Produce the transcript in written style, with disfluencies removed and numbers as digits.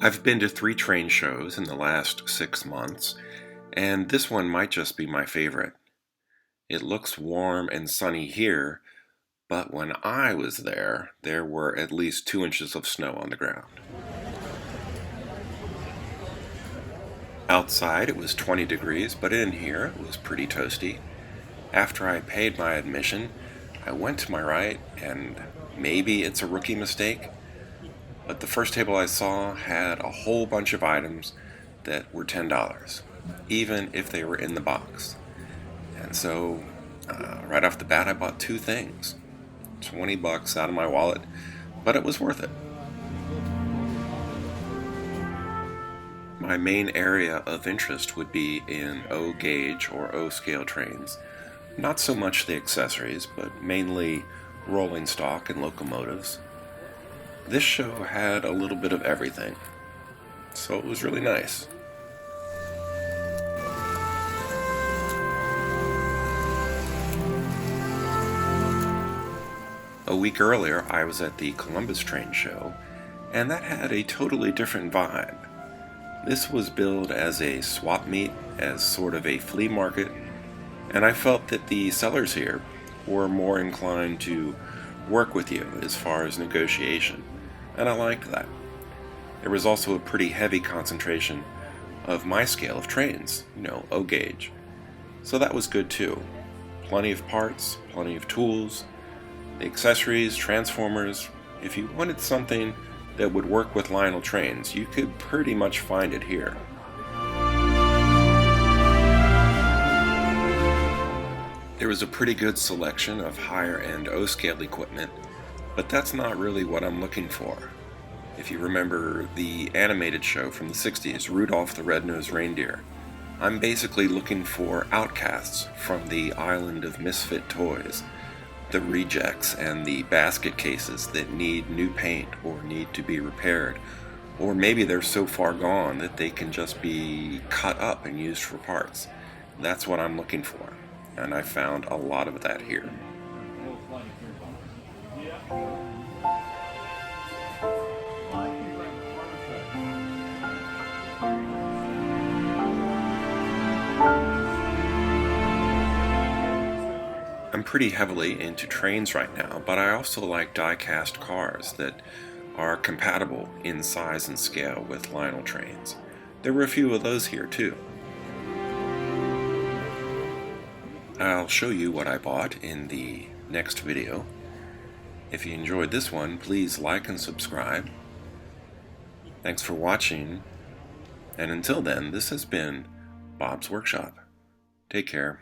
I've been to 3 train shows in the last 6 months, and this one might just be my favorite. It looks warm and sunny here, but when I was there were at least 2 inches of snow on the ground. Outside it was 20 degrees, but in here it was pretty toasty. After I paid my admission, I went to my right, and maybe it's a rookie mistake, but the first table I saw had a whole bunch of items that were $10, even if they were in the box. And so, right off the bat, I bought 2 things. $20 out of my wallet, but it was worth it. My main area of interest would be in O gauge or O scale trains. Not so much the accessories, but mainly rolling stock and locomotives. This show had a little bit of everything, so it was really nice. A week earlier, I was at the Columbus Train Show, and that had a totally different vibe. This was billed as a swap meet, as sort of a flea market, and I felt that the sellers here were more inclined to work with you as far as negotiation, and I liked that. There was also a pretty heavy concentration of my scale of trains, O gauge. So that was good too. Plenty of parts, plenty of tools, the accessories, transformers. If you wanted something that would work with Lionel trains, you could pretty much find it here. There was a pretty good selection of higher-end O-scale equipment, but that's not really what I'm looking for. If you remember the animated show from the 60s, Rudolph the Red-Nosed Reindeer, I'm basically looking for outcasts from the island of misfit toys, the rejects and the basket cases that need new paint or need to be repaired, or maybe they're so far gone that they can just be cut up and used for parts. That's what I'm looking for, and I found a lot of that here. I'm pretty heavily into trains right now, but I also like die-cast cars that are compatible in size and scale with Lionel trains. There were a few of those here too. I'll show you what I bought in the next video. If you enjoyed this one, please like and subscribe. Thanks for watching, and until then, this has been Bob's Workshop. Take care.